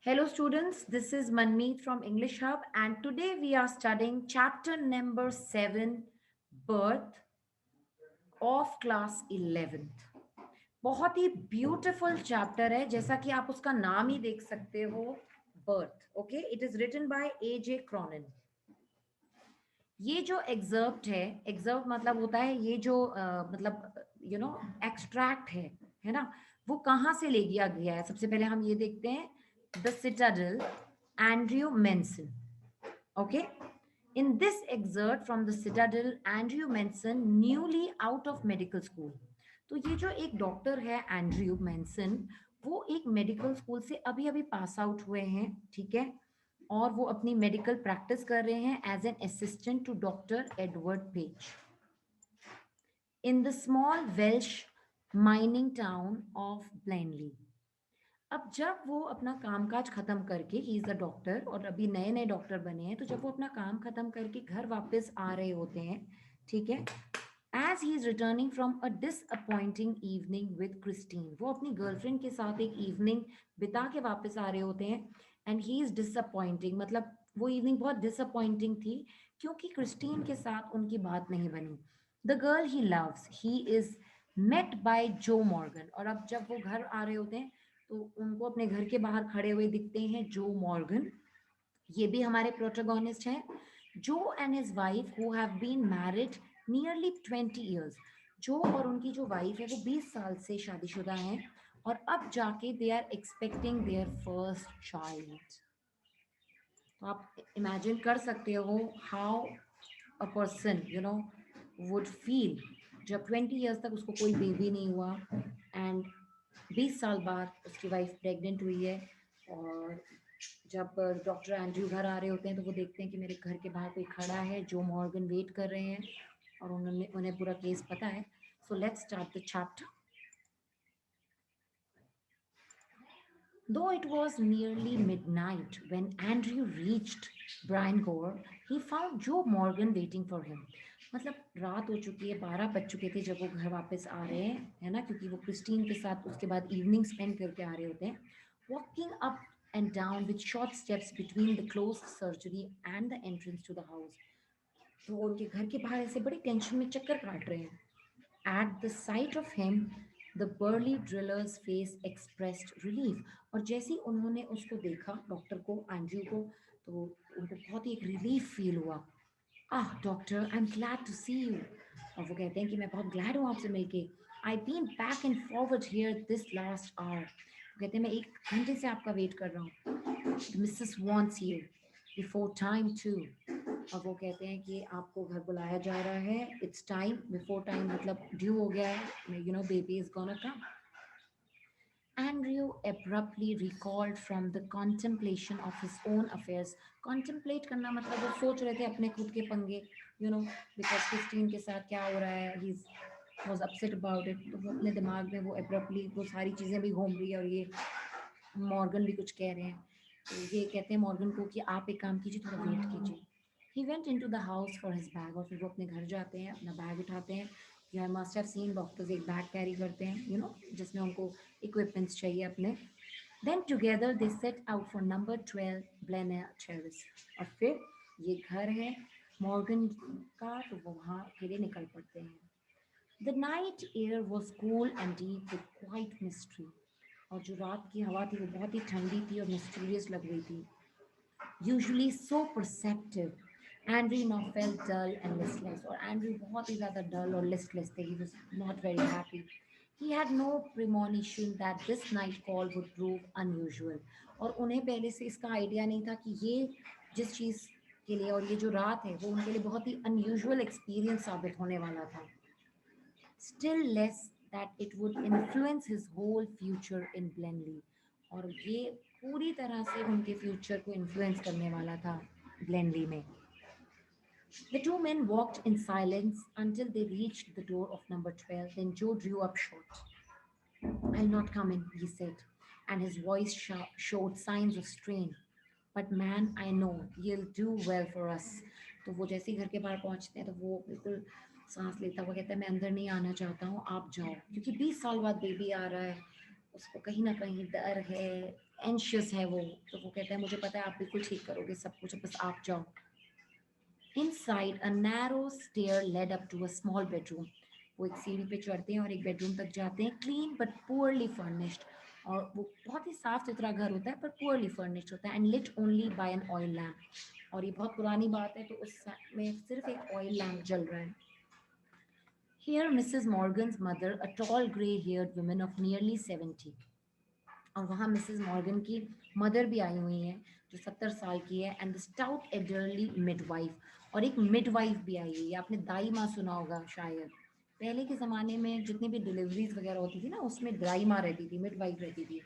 Hello students, this is Manmeet from English Hub and today we are studying chapter number 7, Birth of class 11th. बहुत ही beautiful chapter है, जैसा कि आप उसका नाम ही देख सकते हो, birth. Okay, it is written by A Cronin. ये जो एग्जर्प्ट है, एग्जर्प्ट मतलब होता है ये जो मतलब एक्सट्रैक्ट है ना, वो कहाँ से ले लिया गया है. सबसे पहले हम ये देखते हैं, the citadel, Andrew mention. Okay. In this excerpt from the Citadel, Andrew Manson, newly out of medical school. तो ये जो एक डॉक्टर है एंड्रयू मेंसन, वो एक मेडिकल स्कूल से अभी अभी पास आउट हुए हैं, ठीक है. और वो अपनी मेडिकल प्रैक्टिस कर रहे हैं as an assistant to doctor Edward Page in the small Welsh mining town of Blaenelly. अब जब वो अपना कामकाज खत्म करके, ही इज द डॉक्टर और अभी नए नए डॉक्टर बने हैं, तो जब वो अपना काम खत्म करके घर वापस आ रहे होते हैं, ठीक है, as he is returning from a disappointing evening with Christine, वो अपनी गर्लफ्रेंड के साथ एक इवनिंग बिता के वापस आ रहे होते हैं. एंड ही इज डिसअपॉइंटिंग, मतलब वो इवनिंग बहुत डिसअपॉइंटिंग थी क्योंकि क्रिस्टीन के साथ उनकी बात नहीं बनी. The girl he loves, he is met by Joe Morgan. और अब जब वो घर आ रहे होते हैं तो उनको अपने घर के बाहर खड़े हुए दिखते हैं जो मॉर्गन. ये भी हमारे प्रोटोगोनिस्ट हैं. Joe and his wife who have been married nearly 20 years. जो और उनकी जो वाइफ है वो 20 साल से शादीशुदा हैं और अब जाके they are expecting their first child. तो आप इमेजिन कर सकते हो how a person would feel जब 20 years तक उसको कोई बेबी नहीं हुआ एंड 20 साल बाद उसकी वाइफ प्रेग्नेंट हुई है. और जब डॉक्टर एंड्रयू घर आ रहे होते हैं तो वो देखते हैं कि मेरे घर के बाहर कोई खड़ा है, जो मॉर्गन वेट कर रहे हैं और उन्होंने उन्हें पूरा केस पता है. So let's start the chapter. Though it was nearly midnight when Andrew reached Brian Gore, he found Joe Morgan waiting for him. मतलब रात हो चुकी है, 12 बज चुके थे जब वो घर वापस आ रहे हैं, है ना, क्योंकि वो क्रिस्टीन के साथ उसके बाद इवनिंग स्पेंड करके आ रहे होते हैं. Walking up and down with short steps between the closed surgery and the entrance to the house. तो वो उनके घर के बाहर ऐसे बड़ी टेंशन में चक्कर काट रहे हैं. At the sight of him, the burly driller's face expressed relief. और जैसे ही उन्होंने उसको देखा, डॉक्टर को, एंड्रयू को, तो उनको बहुत ही एक रिलीफ फील हुआ. Ah doctor, I am glad to see you. और वो कहते हैं कि मैं बहुत ग्लैड हूँ आपसे मिलके. I been back and forward here this last hour. वो कहते हैं मैं 1 घंटे से आपका वेट कर रहा हूँ. Missus wants you before time too. और वो कहते हैं कि आपको घर बुलाया जा रहा है. इट्स टाइम, बिफोर टाइम मतलब ड्यू हो गया है, baby is gonna come. Andrew abruptly recalled from the contemplation of his own affairs. Contemplate करना मतलब वो सोच रहे थे अपने खुद के पंगे, because क्रिस्टीन के साथ क्या हो रहा है, he was upset about it. तो वो अपने दिमाग में वो abruptly वो सारी चीज़ें भी घूम रही है और ये मॉर्गन भी कुछ कह रहे हैं. तो ये कहते हैं मॉर्गन को कि आप एक काम कीजिए, थोड़ा वेट कीजिए. He went into the house for his bag. और फिर वो अपने घर जाते हैं, अपना बैग उठाते हैं. You I must have seen doctors एक बैग कैरी करते हैं, जिसमें उनको इक्विपमेंट्स चाहिए अपने. Then together they set out for number 12 Blaener terrace. और फिर ये घर है मॉर्गन का, तो वो वहाँ के लिए निकल पड़ते हैं. The night air was cool and deep with quite mystery. और जो रात की हवा थी वो बहुत ही ठंडी थी और मिस्टीरियस लग रही थी. Usually so perceptive, Andrew now felt dull and listless. और Andrew बहुत ही ज़्यादा dull और listless थे. He was not very happy. He had no premonition that this night call would prove unusual. और उन्हें पहले से इसका आइडिया नहीं था कि ये जिस चीज़ के लिए और ये जो रात है वो उनके लिए बहुत ही अनयूजुअल एक्सपीरियंस साबित होने वाला था. Still less that it would influence his whole future in Blenheim. और ये पूरी तरह से उनके फ्यूचर को इन्फ्लुएंस करने वाला था ग्लेनली में. The two men walked in silence until they reached the door of number 12. Then Joe drew up short. I'll not come in, he said, and his voice showed signs of strain. But man, I know you'll do well for us. तो वो जैसे ही घर के बाहर पहुंचते हैं तो वो बिल्कुल सांस लेता हुआ कहता है मैं अंदर नहीं आना चाहता हूँ, आप जाओ. क्योंकि 20 साल बाद बेबी आ रहा है, उसको कहीं ना कहीं डर है, एंशियस है वो, तो वो कहता है मुझे पता है आप बिल्कुल ठीक करोगे सब कुछ, बस आप जाओ। Inside, a narrow stair led up to a small bedroom. वो एक सीढ़ी पे चढ़ते हैं और एक बेडरूम तक जाते हैं, क्लीन बट पुअरली फर्निश्ड। और वो बहुत ही साफ सुथरा घर होता है पर पुअरली फर्निश्ड होता है, and lit only by an oil lamp. और ये बहुत पुरानी बात है, तो उसमें सिर्फ एक ऑयल लैम्प जल रहा है। Here, Mrs. Morgan's mother, a tall grey-haired woman of nearly 70, और वहाँ मिसेस मॉर्गन की मदर भी आई हुई हैं जो 70 साल की है, एंड द स्टाउट एडरली मिडवाइफ, और एक मिडवाइफ भी आई हुई है। आपने दाई माँ सुना होगा शायद, पहले के ज़माने में जितनी भी डिलीवरीज वगैरह होती थी ना, उसमें दाई माँ रहती थी, मिडवाइफ रहती थी।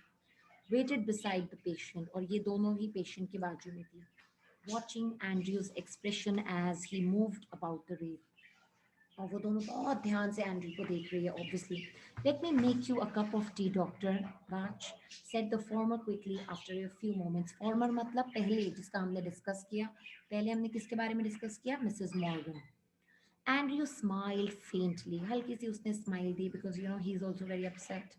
वेटेड बिसाइड द पेशेंट, और ये दोनों ही पेशेंट के बाजू में थी, watching Andrew's expression as he moved about the रेव। और वो दोनों बहुत ध्यान से एंड्रू को देख रही है obviously. Let me make you a cup of T doctor Raj, said the former quickly after a few moments. Farmer मतलब पहले, जिसका हमने डिस्कस किया। पहले हमने किसके बारे में डिस्कस किया? Mrs Morgan. Andrew smiled faintly, हल्की सी उसने smile the, because you know he is also very upset.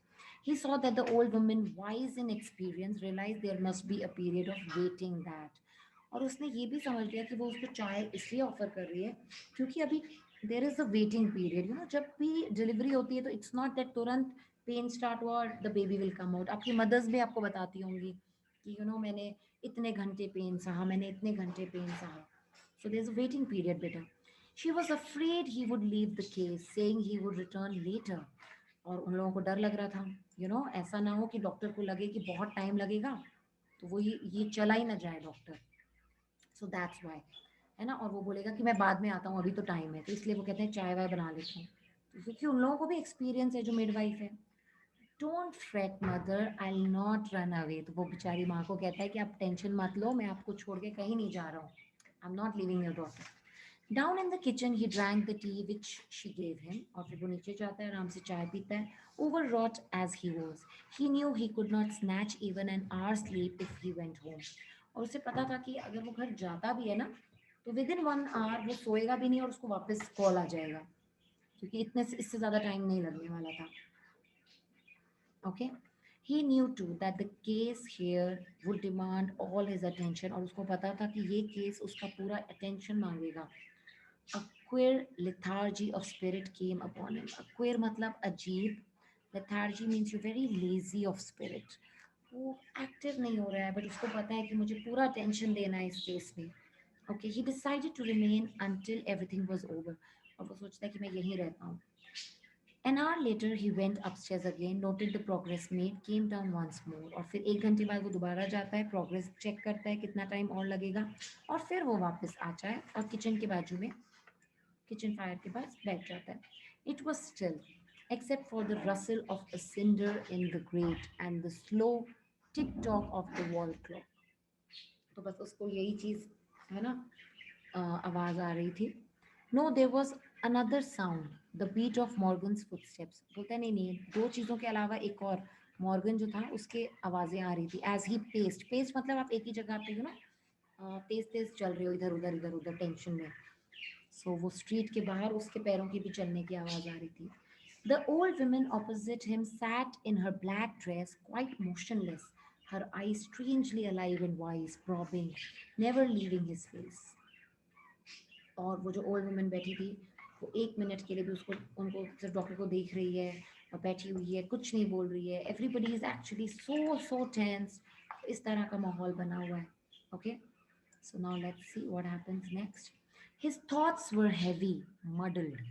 He saw that the old woman, wise in experience, realized there must be a period of waiting that. और उसने ये भी समझ लिया कि वो उसको चाय इसलिए ऑफर कर रही है क्योंकि अभी देर is a waiting period. You know, जब भी डिलीवरी होती है तो इट्स नॉट दैट तुरंत पेन स्टार्ट हुआ और the baby will come out. आपकी मदर्स भी आपको बताती होंगी कि यू नो मैंने इतने घंटे पेन सहा, मैंने इतने घंटे पेन सहा। So there is a waiting period बेटा। She was afraid he would leave the case, saying he would return later. और उन लोगों को डर लग रहा था, यू नो ऐसा ना हो कि डॉक्टर को लगे कि बहुत टाइम लगेगा, तो वो ये चला ही ना जाए डॉक्टर। सो दैट्स वाई, है ना। और वो बोलेगा कि मैं बाद में आता हूँ, अभी तो टाइम है, तो इसलिए वो कहते हैं चाय वाय बना लेते हैं। तो क्योंकि उन लोगों को भी एक्सपीरियंस है जो मिडवाइफ है। Don't freight mother, I will not run away. तो वो बेचारी माँ को कहता है कि आप टेंशन मत लो, मैं आपको छोड़ के कहीं नहीं जा रहा हूँ, I am not living your daughter. Down in the kitchen he drank the T which she gave him, और फिर वो नीचे जाता है, आराम से चाय पीता है। Overwrought as he was, he knew he could not snatch even an hour sleep if he went home. और उसे पता था कि अगर वो घर जाता भी है ना, तो विद इन 1 आवर वो सोएगा भी नहीं और उसको वापस कॉल आ जाएगा, क्योंकि इतने से इससे ज़्यादा टाइम नहीं लगने वाला था। Okay, he knew too that the case here would demand all his attention, और उसको पता था कि ये केस उसका पूरा अटेंशन मांगेगा। A queer lethargy of spirit came upon him. A queer मतलब अजीब, lethargy means you're very lazy of spirit. वो एक्टिव नहीं हो रहा है, बट उसको पता है कि मुझे पूरा अटेंशन देना है इस केस में। Okay, he decided to remain until everything was over. और वो सोचता है कि मैं यहीं रहता हूँ। An hour later, he went upstairs again, noted the progress made, came down once more. और फिर 1 घंटे बाद वो दोबारा जाता है, प्रोग्रेस चेक करता है कितना टाइम और लगेगा, और फिर वो वापस आता है और किचन के बाजू में, किचन फायर के पास बैठ जाता है। It was still except for the rustle of a cinder in the grate and the slow tick tock of the wall clock. तो बस उसको यही चीज, है ना, आवाज आ रही थी। No there was another sound, the beat of Morgan's footsteps. बोलता है नहीं नहीं, दो चीज़ों के अलावा एक और, मॉर्गन जो था उसके आवाज़ें आ रही थी। एज ही पेस्ट मतलब आप एक ही जगह पे हो ना, तेज तेज चल रहे हो इधर उधर टेंशन में। सो वो स्ट्रीट के बाहर उसके पैरों की भी चलने की आवाज़ आ रही थी। The old woman opposite him sat in her black dress, quite motionless, her eyes strangely alive and wise, probing, never leaving his face. और वो जो ओल्ड वुमन बैठी थी, वो 1 मिनट के लिए भी उसको उनको सिर्फ डॉक्टर को देख रही है और बैठी हुई है, कुछ नहीं बोल रही है। Everybody is actually so tense. इस तरह का माहौल बना हुआ है। Okay, so now let's see what happens next. His thoughts were heavy, muddled.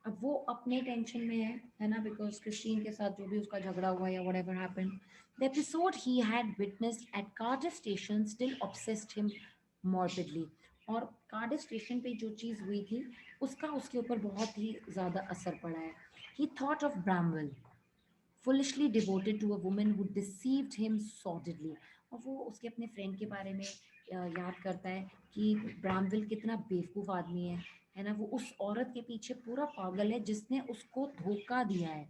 अब वो अपने टेंशन में है ना, बिकॉज क्रिस्टीन के साथ जो भी उसका झगड़ा हुआ या whatever happened, the episode he had witnessed at Cardiff station still obsessed him morbidly. और कार्डिफ स्टेशन पे जो चीज़ हुई थी उसका उसके ऊपर बहुत ही ज़्यादा असर पड़ा है। He thought of Bramwell, foolishly devoted to a woman who deceived him sordidly। और वो उसके अपने फ्रेंड के बारे में याद करता है कि ब्रामविल कितना बेवकूफ़ आदमी है ना। वो उस औरत के पीछे पूरा पागल है जिसने उसको धोखा दिया है,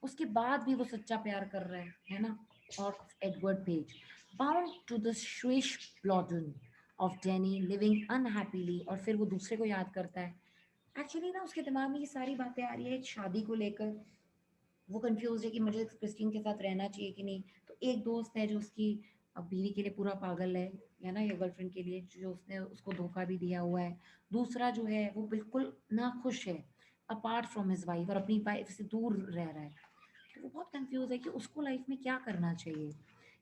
उसके बाद भी वो सच्चा प्यार कर रहा है ना। और Edward Page, bound to the swish Blodwen of Denny living unhappily. और फिर वो दूसरे को याद करता है। एक्चुअली ना उसके दिमाग में ये सारी बातें आ रही है शादी को लेकर। वो कंफ्यूज है कि मुझे क्रिस्टीन के साथ रहना चाहिए कि नहीं। तो एक दोस्त है जो उसकी अब बीवी के लिए पूरा पागल है ना, ये गर्लफ्रेंड के लिए जो उसने उसको धोखा भी दिया हुआ है। दूसरा जो है वो बिल्कुल नाखुश है अपार्ट फ्रॉम हिज वाइफ, और अपनी वाइफ से दूर रह रहा है। तो वो बहुत कंफ्यूज है कि उसको लाइफ में क्या करना चाहिए।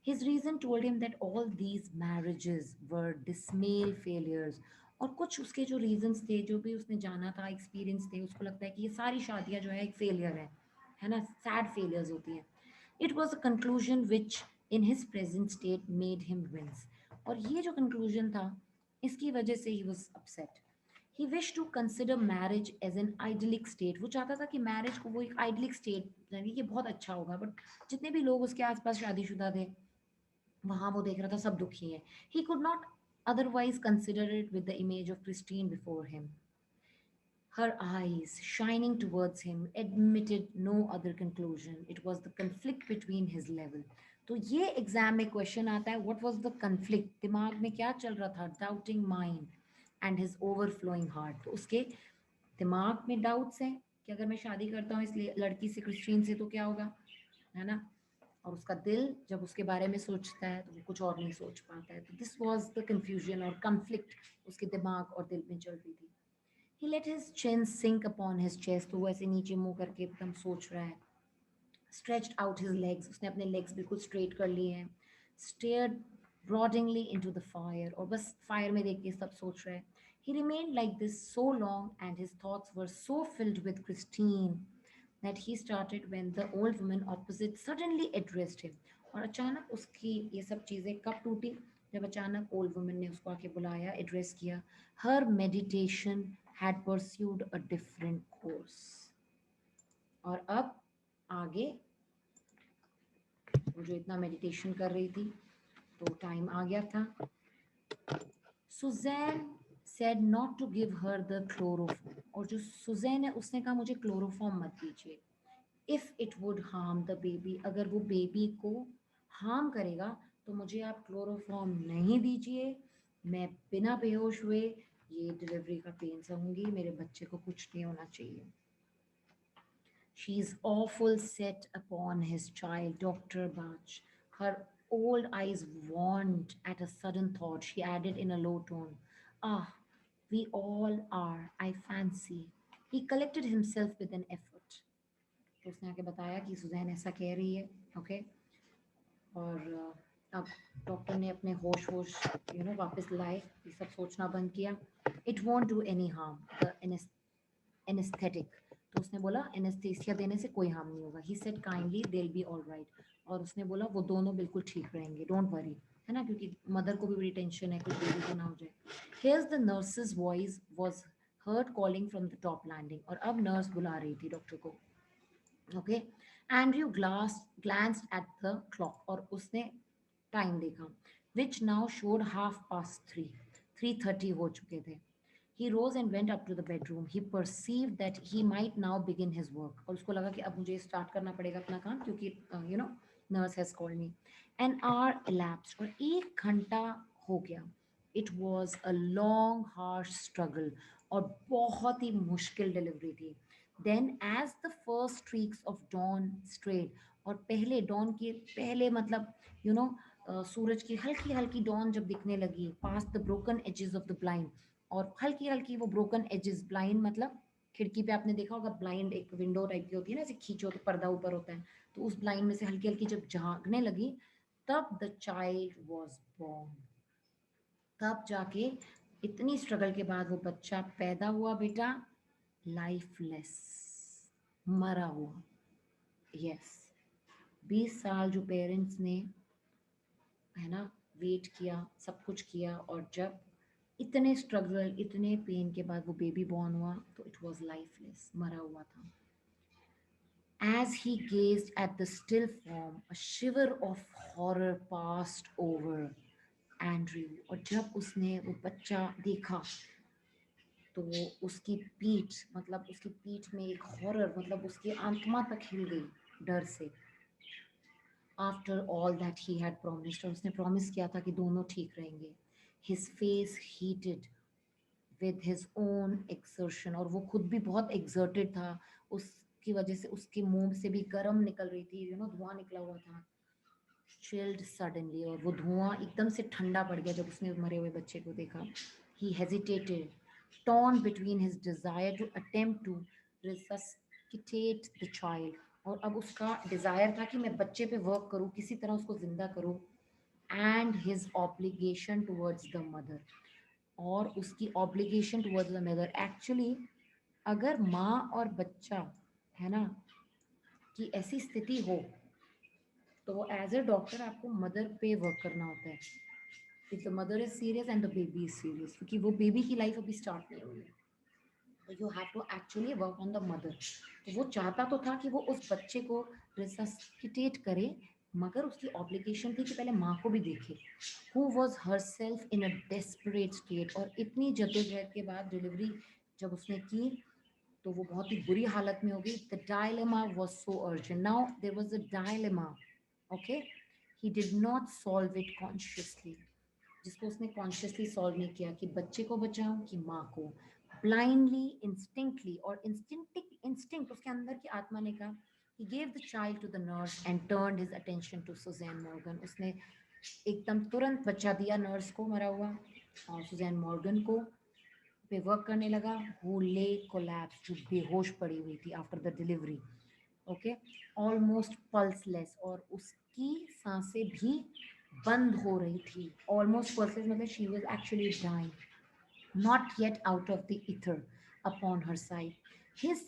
His reason told him that all these marriages were dismal failures. और कुछ उसके जो रीजंस थे, जो भी उसने जाना था, एक्सपीरियंस थे, उसको लगता है कि ये सारी शादियां जो है एक फेलियर है ना, सैड फेलियर्स होती हैं। It was a conclusion which in his present state made him wince. और ये जो कंक्लूजन था, इसकी वजह से he was upset. He wish to consider marriage as an idyllic state. वो चाहता था कि मैरिज को वो एक आइडलिक स्टेट, यानी कि बहुत अच्छा होगा, बट जितने भी लोग उसके आसपास शादीशुदा थे वहां वो देख रहा था सब दुखी है। ही could not otherwise consider it with the image of Christine before him. Her eyes, shining towards him, admitted no other conclusion. It was the conflict between his level. तो ये एग्जाम में क्वेश्चन आता है, व्हाट वाज द कन्फ्लिक्ट, दिमाग में क्या चल रहा था, doubting mind and his overflowing heart. तो उसके दिमाग में डाउट्स हैं कि अगर मैं शादी करता हूँ इस लड़की से, क्रिस्टीन से, तो क्या होगा, है ना। और उसका दिल जब उसके बारे में सोचता है तो वो कुछ और नहीं सोच पाता है। तो दिस वाज द कंफ्यूजन और कन्फ्लिक्ट उसके दिमाग और दिल में चल रही थी। ही लेट हिज चिन सिंक अपॉन हिज चेस्ट। तो वो ऐसे नीचे मुंह करके एकदम सोच रहा है। स्ट्रेच्ड आउट हिज लेग्स, उसने अपने लेग्स बिल्कुल स्ट्रेट कर लिए हैं। स्टेयर्ड ब्रॉडिंगली इनटू द फायर, और बस फायर में देख के सब सोच रहा है। ही remained like this so long and his thoughts were so filled with Christine that he started when the old woman opposite suddenly addressed him. और अचानक उसकी ये सब चीज़ें कब टूटी, जब अचानक ओल्ड वुमन ने उसको आके बुलाया, एड्रेस किया। Her meditation had pursued a different course. और अब आगे वो जो इतना मेडिटेशन कर रही थी, तो टाइम आ गया था। Susan said not to give her the chloroform, और जो सुजैन है उसने कहा मुझे क्लोरोफॉर्म मत दीजिए। If it would harm the baby, अगर वो बेबी को हार्म करेगा तो मुझे आप क्लोरोफॉर्म नहीं दीजिए। मैं बिना बेहोश हुए ये डिलीवरी का पेन सहूंगी, मेरे बच्चे को कुछ नहीं होना चाहिए। She is awful set upon his child, Dr. Bach. Her old eyes warmed at a sudden thought. She added in a low tone, "Ah, we all are, I fancy." He collected himself with an effort. तो उसने आके बताया कि Suzanne ऐसा कह रही है, okay. और अब डॉक्टर ने अपने होश होश वापस लाए, ये सब सोचना बंद किया। It won't do any harm, the anaesthetic. तो उसने बोला एनेस्थीसिया देने से कोई हार्म नहीं होगा। He said kindly they will be all right. और उसने बोला वो दोनों बिल्कुल ठीक रहेंगे, डोंट वरी, है ना, क्योंकि मदर को भी बड़ी टेंशन है कुछ बेबी को ना हो जाए। Here's the nurse's voice was heard calling from the top landing, और अब नर्स बुला रही थी डॉक्टर को, okay. Andrew glanced at the clock, और उसने टाइम देखा, which now showed 3:30, 3:30 हो चुके थे। He rose and went up to the bedroom. He perceived that he might now begin his work. और उसको लगा कि अब मुझे स्टार्ट करना पड़ेगा अपना काम, क्योंकि nurse has called me. An hour elapsed, और 1 घंटा हो गया। It was a long, harsh struggle, और बहुत ही मुश्किल डिलीवरी थी। Then, as the first streaks of dawn strayed, और पहले dawn के पहले मतलब सूरज की हल्की हल्की dawn जब दिखने लगी, past the broken edges of the blind, और हल्की हल्की वो ब्रोकन एजेस, ब्लाइंड मतलब खिड़की पे आपने देखा होगा, ब्लाइंड एक विंडो टाइप की होती है ना, ऐसे खींचो तो पर्दा ऊपर होता है। तो उस ब्लाइंड में से हल्की हल्की जब झांकने लगी, तब द चाइल्ड वाज बोर्न। तब जाके इतनी स्ट्रगल के बाद वो बच्चा पैदा हुआ बेटा, लाइफलेस, मरा हुआ। यस, 20 साल जो पेरेंट्स ने, है ना, वेट किया, सब कुछ किया, और जब इतने स्ट्रगल इतने पेन के बाद वो बेबी बॉर्न हुआ, तो इट वाज लाइफलेस, मरा हुआ था। As he gazed at the still form, a shiver of horror passed over Andrew. और जब उसने वो बच्चा देखा, तो उसकी पीठ, मतलब उसकी पीठ में एक हॉरर, मतलब उसकी आत्मा तक हिल गई डर से। After all that he had promised, और उसने प्रॉमिस किया था कि दोनों ठीक रहेंगे। His face heated with his own exertion, और वो खुद भी बहुत एक्सर्टेड था, उसकी वजह से उसके मुंह से भी गर्म निकल रही थी, धुआं निकला हुआ था। chilled suddenly, और वो धुआं एकदम से ठंडा पड़ गया जब उसने मरे हुए बच्चे को देखा. He hesitated, torn between his desire to attempt to resuscitate the child. और अब उसका डिजायर था कि मैं बच्चे पे वर्क करूं, किसी तरह उसको जिंदा करूं, and his obligation towards the mother. और उसकी obligation towards the mother. Actually, अगर माँ और बच्चा, है ना, कि ऐसी स्थिति हो, तो एज ए डॉक्टर आपको मदर पे वर्क करना होता है. If the mother is serious and the baby is serious, क्योंकि वो बेबी की लाइफ अभी स्टार्ट नहीं हुई है, तो you have to actually work on the mother. तो वो चाहता तो था कि वो उस बच्चे को रिसस्किटेट करे, मगर उसकी ऑब्लिगेशन थी कि पहले माँ को भी देखे, who was her self in a desperate state. और इतनी जद्दोजहद के बाद डिलीवरी जब उसने की, तो वो बहुत ही बुरी हालत में हो गई. The dilemma was so urgent. Now there was a dilemma. Okay, he did not solve it consciously, जिसको उसने कॉन्शियसली सॉल्व नहीं किया कि बच्चे को बचाऊं कि माँ को. ब्लाइंडली, इंस्टिंक्टली, और इंस्टिंक्ट उसके अंदर की आत्मा ने कहा, he gave the child to the nurse and turned his attention to Suzanne Morgan. उसने एकदम तुरंत बच्चा दिया नर्स को मरा हुआ, और सुजैन मॉर्गन को पे वर्क करने लगा. हु ले कोलैप्स, जो बेहोश पड़ी हुई थी after the delivery. Okay, almost pulseless, और उसकी सांसें भी बंद हो रही थी. ऑलमोस्ट पल्सलेस मतलब she was actually dying, not yet out of the ether upon her side. His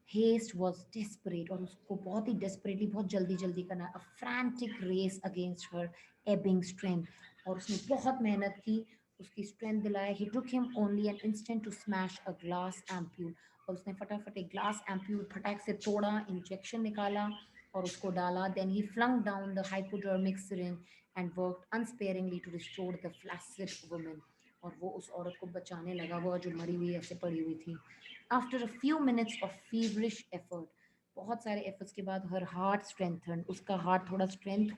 haste was desperate, और उसको बहुत ही desperately, बहुत जल्दी जल्दी करना. A frantic race against her ebbing strength, और उसने बहुत मेहनत की उसकी strength दिलाया. He took him only an instant to smash a glass ampule, और उसने फटाफट एक glass ampule फटाक से तोड़ा, injection निकाला और उसको डाला. Then he flung down the hypodermic syringe and worked unsparingly to restore the flaccid woman, और वो उस औरत को बचाने लगा, वो जो मरी हुई ऐसे पड़ी हुई थी. After a few minutes of feverish effort, बहुत सारे एफर्ट्स के बाद, हर हार्ट स्ट्रेंथन, उसका हार्ट थोड़ा स्ट्रेंथ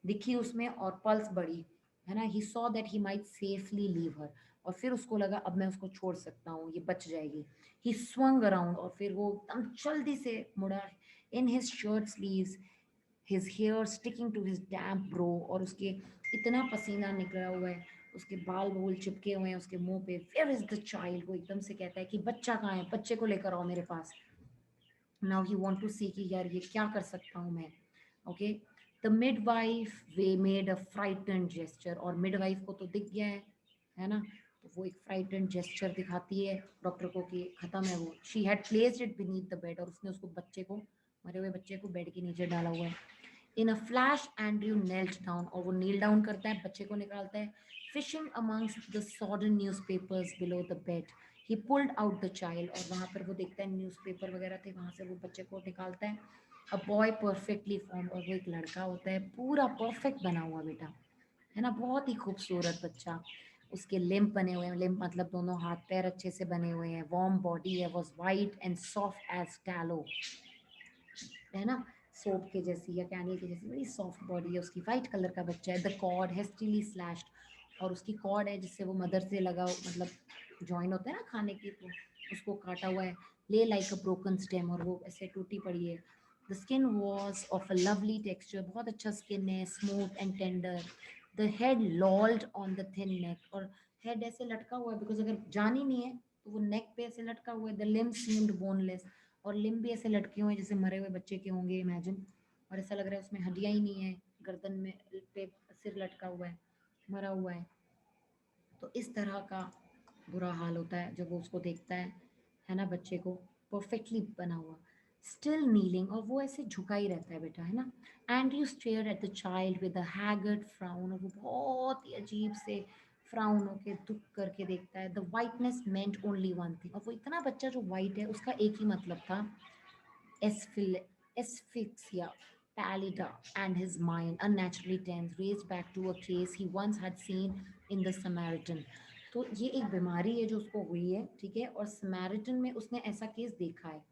दिखी उसमें और पल्स बढ़ी, है ना. He saw that he might safely leave her, और फिर उसको लगा अब मैं उसको छोड़ सकता हूँ, ये बच जाएगी. ही स्वंग अराउंड, और फिर वो एकदम जल्दी से मुड़ा. In his shirt sleeves, his hair sticking to his damp brow, और उसके इतना पसीना निकला हुआ है, उसके बाल बूल चिपके हुए हैं उसके मुंह पे. वेयर इज द चाइल्ड, वो एकदम से कहता है कि बच्चा कहाँ है, बच्चे को लेकर आओ मेरे पास. नाउ ही वांट टू सी कि यार ये क्या कर सकता हूँ मैं. Okay, the midwife way made a frightened gesture, और मिडवाइफ को तो दिख गया है ना, तो वो एक फ्राइटेंड जेस्चर दिखाती है डॉक्टर को कि खत्म है वो. She had placed it beneath the bed, और उसने उसको बच्चे को, मरे हुए बच्चे को बेड के नीचे डाला हुआ है. In a flash Andrew knelt down, और वो नील डाउन करता है, बच्चे को निकालता है. Fishing amongst the sodden newspapers below the bed, he pulled out the child, और वहाँ पर वो देखता है न्यूज़पेपर वगैरह थे, वहाँ से वो बच्चे को निकालता है. अ बॉय परफेक्टली फॉर्म, और वो एक लड़का होता है पूरा परफेक्ट बना हुआ बेटा, है ना, बहुत ही खूबसूरत बच्चा. उसके लिम्प बने हुए हैं, लिम्प मतलब दोनों हाथ पैर अच्छे से बने हुए हैं. वार्म बॉडी है, was white and soft as tallow, है ना, सोप के जैसी या कैनी के जैसी बड़ी सॉफ्ट बॉडी है उसकी. वाइट कलर का बच्चा है. द कॉर्ड हेस्टिली स्लैश्ड, और उसकी कॉर्ड है जिससे वो मदर से लगा, मतलब जॉइन होता है ना खाने की, तो उसको काटा हुआ है. ले लाइक अ ब्रोकन स्टेम, और वो ऐसे टूटी पड़ी है. The skin was of a lovely texture, बहुत अच्छा स्किन है, smooth and tender. The head lolled on the thin neck, और हेड ऐसे लटका हुआ है, बिकॉज अगर जान ही नहीं है तो वो नेक पे ऐसे लटका हुआ है. द लिम्ब सीम्ड बोनलेस, और लिम्ब भी ऐसे लटके हुए हैं जैसे मरे हुए बच्चे के होंगे, इमेजिन. और ऐसा लग रहा है उसमें हड्डियां ही नहीं है, गर्दन में पे सिर लटका हुआ है, मरा हुआ है. तो इस तरह का बुरा हाल होता है जब वो उसको देखता है ना, बच्चे को परफेक्टली बना हुआ, स्टिल नीलिंग, और वो ऐसे झुका ही रहता है बेटा, है ना. And you stare at the child with a haggard frown, और वो बहुत ही अजीब से फ्राउन होके दुख करके देखता है. The whiteness meant only one thing, और वो इतना बच्चा जो वाइट है उसका एक ही मतलब था, asphyxia pallida, and his mind, unnaturally tense, raced back to a case he once had seen in the Samaritan. तो ये एक बीमारी है जो उसको हुई है, ठीक है, और समैरिटन में उसने ऐसा केस देखा है.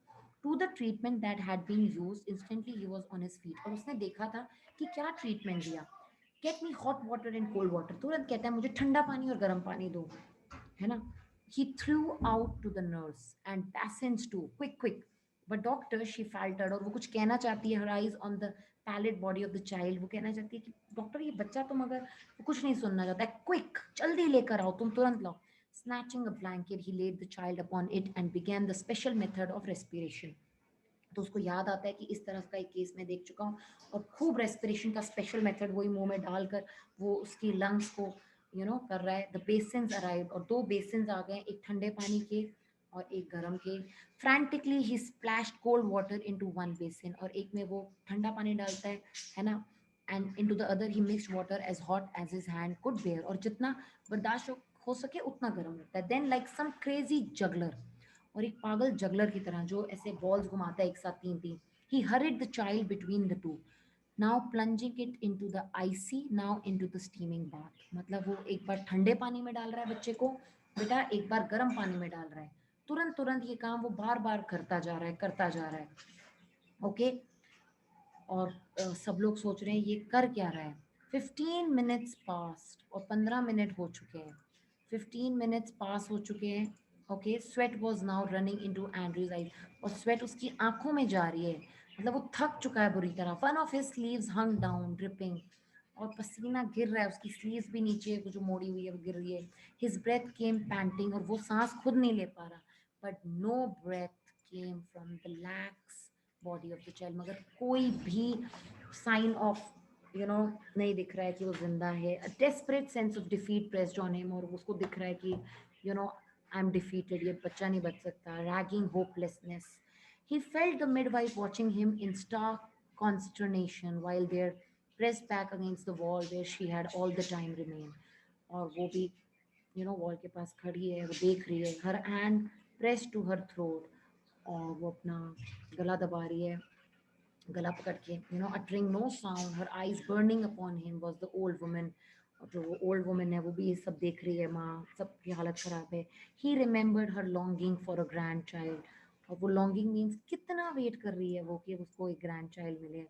To the treatment that had been used, instantly he was on his feet, और उसने देखा था कि क्या ट्रीटमेंट दिया. Get me hot water and cold water, तुरंत कहता है मुझे ठंडा पानी और गर्म पानी दो, है ना. He threw out to the nurse and passengers too, quick quick. But doctor, she faltered, और वो कुछ कहना चाहती है, her eyes on the pallid body of the child. वो कहना चाहती है कि डॉक्टर ये बच्चा तो मगर वो कुछ नहीं सुनना चाहता है, क्विक जल्दी लेकर आओ, तुम तुरंत लाओ। Snatching a blanket he laid the child upon it and began the special method of respiration. तो उसको याद आता है कि इस तरह का एक केस मैं देख चुका हूँ, और खूब रेस्पिरेशन का स्पेशल मेथड वही मुंह में डालकर वो उसकी लंग्स को कर रहा है। द बेसिन्स अराइव्ड, और 2 बेसिन्स आ गए, एक ठंडे पानी के और एक गर्म के। Frantically he splashed cold water into one basin, और एक में वो ठंडा पानी डालता है ना, and into the other he mixed water as hot as his hand could bear, और जितना बर्दाश्त हो सके उतना गर्म रखता है। Then like some crazy juggler, और एक पागल जगलर की तरह जो ऐसे बॉल्स घुमाता है एक साथ तीन तीन, he hurried the child between the two, now plunging it into the icy, now into the steaming bath. मतलब वो एक बार ठंडे पानी में डाल रहा है बच्चे को, बेटा एक बार गर्म पानी में डाल रहा है, तुरंत तुरंत ये काम वो बार बार करता जा रहा है, करता जा रहा है। ओके। और सब लोग सोच रहे हैं ये कर क्या रहा है। 15 मिनट्स पास्ट, और 15 मिनट हो चुके हैं। 15 मिनट्स पास हो चुके हैं। Okay, sweat was now running into Andrew's eyes, और स्वेट उसकी आंखों में जा रही है, मतलब वो थक चुका है बुरी तरह। One of his sleeves hung down dripping, और पसीना गिर रहा है, उसकी स्लीव्स भी नीचे जो मोड़ी हुई है वो गिर रही है। हिज ब्रेथ केम पैंटिंग, और वो सांस खुद नहीं ले पा रहा, but no breath came from the lax body of the child, मगर कोई भी साइन ऑफ नहीं दिख रहा है कि वो जिंदा है। अ desperate sense of defeat pressed on him, और उसको दिख रहा है कि आई एम डिफीटेड, ये बच्चा नहीं बच सकता। Ragging hopelessness, he felt the midwife watching him in stark consternation while they're pressed back against the wall where she had all the time remained, और वो भी वॉल के पास खड़ी है, वो देख रही है, her hand press to her throat, और वो अपना गला दबा रही है, गला पकड़ के, uttering no sound, her eyes burning upon him was the old woman. और जो वो ओल्ड वुमन है वो भी ये सब देख रही है, माँ सबकी हालत खराब है। ही remembered her longing for a grand child, और वो लॉन्गिंग मीन्स कितना वेट कर रही है वो कि उसको एक ग्रैंड चाइल्ड मिले,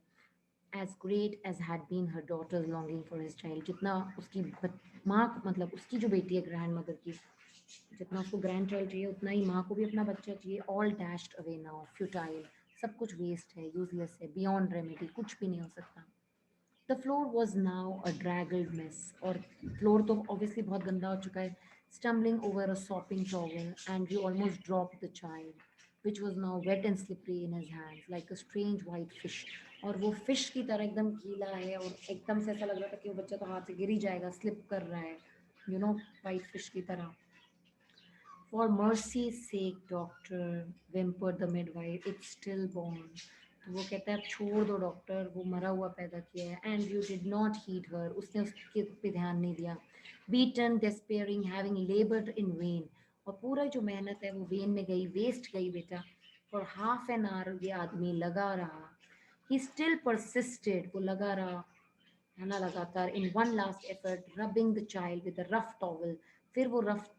as great as had been her daughter's longing for his child, जितना उसकी माँ मतलब उसकी जो बेटी है ग्रैंड मदर की, जितना उसको ग्रैंड चाइल्ड चाहिए उतना ही माँ को भी अपना बच्चा चाहिए। All dashed away now, futile, सब कुछ वेस्ट है, यूजलेस है, बियॉन्ड रेमेडी, कुछ भी नहीं हो सकता। The floor was now a draggled mess, और फ्लोर तो ऑब्वियसली बहुत गंदा हो चुका है। Stumbling over a sopping towel and you almost drop the child which was now wet and slippery in his hands like a strange white fish, और वो fish की तरह एकदम गीला है, और एकदम से ऐसा लग रहा था कि वो बच्चा तो हाथ से गिर ही जाएगा, स्लिप कर रहा है, वाइट फिश की तरह। For mercy's sake, doctor, whimpered the midwife, it's stillborn. तो वो कहता है अब छोड़ दो डॉक्टर, वो मरा हुआ पैदा किया है। And you did not heed her, उसने उसके पे ध्यान नहीं दिया। Beaten, despairing, having laboured in vain, और पूरा जो मेहनत है वो वेन में गई, वेस्ट गई बेटा। फॉर हाफ एन आवर ये आदमी लगा रहा, ही स्टिल परसिस्टेड, वो लगा रहा है ना लगातार, in one last effort, rubbing the child with rough towel. फिर वो रफ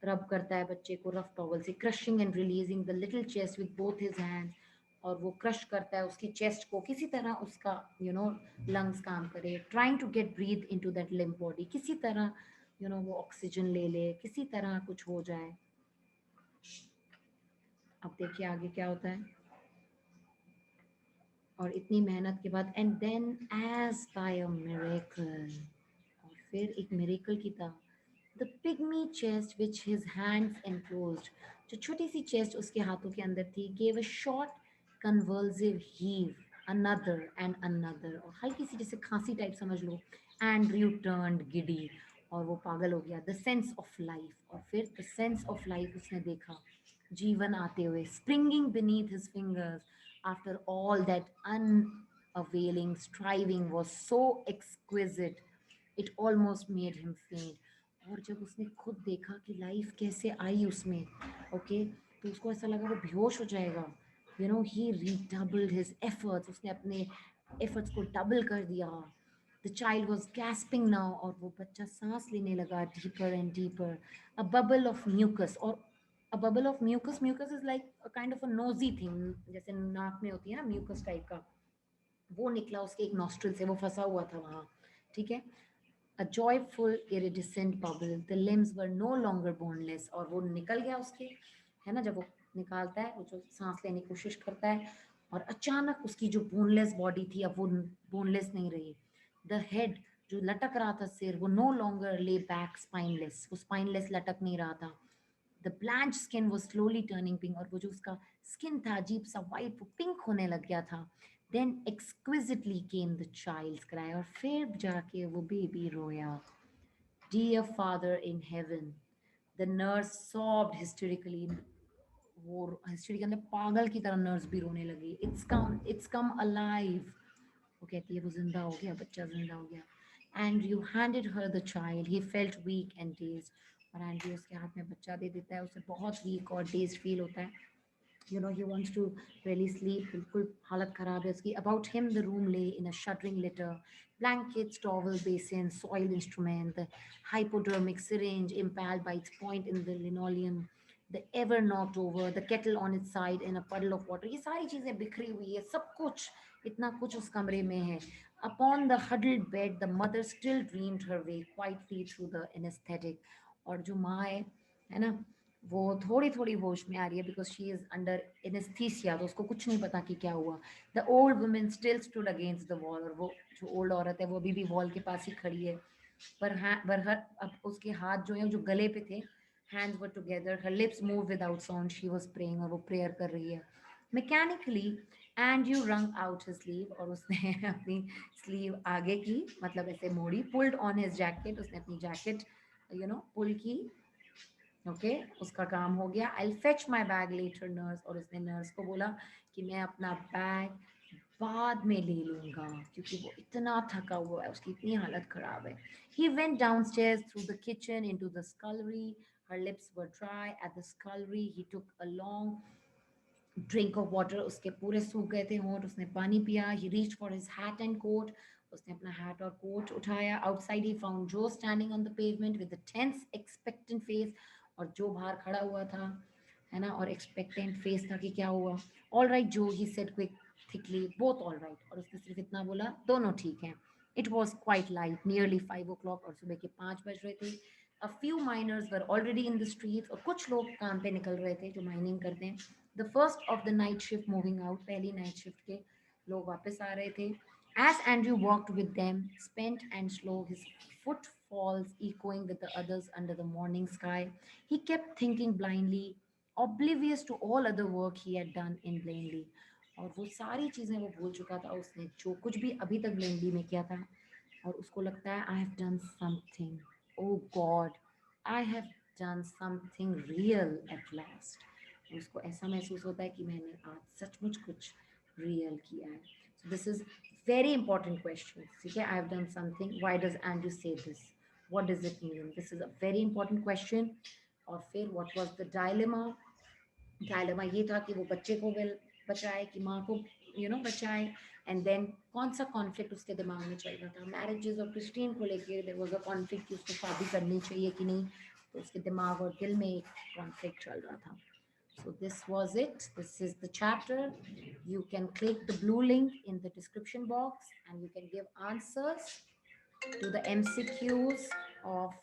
रब करता है बच्चे को रफ टॉवल से, crushing and releasing the little chest with both his hands, और वो क्रश करता है उसकी चेस्ट को, किसी तरह उसका लंग्स काम करे, trying to get breath into that limp body, किसी तरह वो ऑक्सीजन ले ले, किसी तरह कुछ हो जाए। अब देखिए आगे क्या होता है। और इतनी मेहनत के बाद, and then as by a miracle, और फिर एक मिरेकल की तरह, the pygmy chest which his hands enclosed, जो छोटी सी चेस्ट उसके हाथों के अंदर थी, gave a short convulsive heave, another and another, और हल्की सी जैसे खांसी टाइप समझ लो। एंड्रयू टर्न्ड गिडी, और वो पागल हो गया। द सेंस ऑफ लाइफ, और फिर द सेंस ऑफ लाइफ उसने देखा, जीवन आते हुए, springing beneath his fingers after all that unavailing striving was so exquisite it almost made him faint। और जब उसने खुद देखा कि लाइफ कैसे आई उसमें, ओके, तो उसको ऐसा लगा वो बेहोश हो जाएगा। ही redoubled his efforts, उसने अपने एफर्ट्स को डबल कर दिया। The child was gasping now, और वो बच्चा सांस लेने लगा deeper and deeper. A bubble of mucus, और a bubble of mucus, mucus is like a kind of a nosy thing, जैसे नाक में होती है ना म्यूकस टाइप का, वो निकला उसके एक नॉस्ट्रिल से, वो फंसा हुआ था वहाँ, ठीक है। A joyful iridescent bubble, the limbs were no longer boneless, और वो निकल गया उसके, है ना, जब वो निकालता है, वो जो सांस लेने की कोशिश करता है, और अचानक उसकी जो बोनलेस बॉडी थी अब वो बोनलेस नहीं रही. द हेड जो लटक रहा था सिर, वो no longer lay back spineless, वो स्पाइनलेस लटक नहीं रहा था. द ब्लैंच स्किन वो स्लोली टर्निंग पिंक, और वो जो उसका स्किन था अजीब सा वाइट, वो पिंक होने लग गया था. Then exquisitely came the child's cry, और फिर जाके वो बेबी रोया. Dear Father in heaven, the nurse sobbed hysterically. वो हिस्ट्री के अंदर पागल की तरह नर्स भी रोने लगी. It's come alive. वो कहती है वो जिंदा हो गया, बच्चा जिंदा हो गया. And you handed her the child. He felt weak and dazed. और एंड्रयू उसके हाथ में बच्चा दे देता है. उसे बहुत वीक और डेज्ड फील होता है. He wants to really sleep. बिल्कुल हालत खराब है उसकी. About him the room lay in a shuddering litter. Blankets, towel, basin, soiled instrument, the hypodermic syringe impaled by its point in the linoleum, the ever knocked over, the kettle on its side in a puddle of water. ये सारी चीजें बिखरी हुई है, सब कुछ, इतना कुछ उस कमरे में है. Upon the huddled bed, the mother still dreamed her way quietly through the anesthetic. और जो माँ है ना, वो थोड़ी थोड़ी होश में आ रही है, because she is under anaesthesia, तो उसको कुछ नहीं पता कि क्या हुआ. The old women still stood against the wall, और वो जो ओल्ड औरत है वो अभी भी वॉल के पास ही खड़ी है. पर हर अब उसके हाथ जो है जो गले पे थे, hands were together, her lips move without sound, she was praying, और वो प्रेयर कर रही है मैकेनिकली. एंड यू रंग आउट हिज स्लीव, और उसने अपनी स्लीव आगे की, मतलब ऐसे मोड़ी, पुल्ड ऑन हिज जैकेट, उसने अपनी जैकेट पुल की. ओके, उसका काम हो गया. I fetch my bag later nurse, और उसने नर्स को बोला कि मैं अपना बैग बाद में ले लूंगा, क्योंकि वो इतना थका हुआ है, उसकी इतनी हालत खराब है. He went downstairs through the kitchen into the scullery. Her lips were dry at the scullery. He took a long drink of water. उसके पूरे सूख गए थे होंठ, उसने पानी पिया. He reached for his hat and coat. उसने अपना hat और कोट उठाया. Outside he found Joe standing on the pavement with a tense expectant face. और जो बाहर खड़ा हुआ था, है ना, और expectant face था कि क्या हुआ. All right Joe, he said quick thickly, both all right. और उसने सिर्फ इतना बोला, दोनों ठीक हैं. It was quite light, nearly 5 o'clock, और सुबह के 5 बज रहे थे. A few miners were already in the streets, और कुछ लोग काम पे निकल रहे थे जो माइनिंग करते हैं. The first of the night shift moving out, पहली नाइट शिफ्ट के लोग वापस आ रहे थे. As Andrew walked with them, spent and slow, his footfalls echoing with the others under the morning sky, he kept thinking blindly, oblivious to all other work he had done in Blanley. और वो सारी चीज़ें वो भूल चुका था, उसने जो कुछ भी अभी तक ब्लेंडली में किया था, और उसको लगता है I have done something, oh God, I have done something real at last. उसको ऐसा महसूस होता है कि मैंने आज सचमुच कुछ रियल किया है. So this is very important question. ठीक है, I have done something, why does Andrew say this, what does it mean, this is a very important question. और फिर what was the dilemma. Dilemma ये था कि वो बच्चे को बचाए कि माँ को बचाए. एंड देन कौन सा कॉन्फ्लिक्ट उसके दिमाग में चल रहा था, मैरिजेस और क्रिस्टीन को लेके देयर वाज अ कॉन्फ्लिक्ट कि उसको शादी करनी चाहिए कि नहीं. तो उसके दिमाग और दिल में एक कॉन्फ्लिक्ट चल रहा था. So this was it. This is the chapter. You can click the blue link in the description box and you can give answers to the MCQs of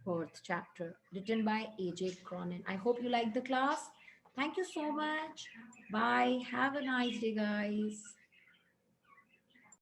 Birth chapter written by AJ Cronin. I hope you like the class. Thank you so much. Bye. Have a nice day, guys.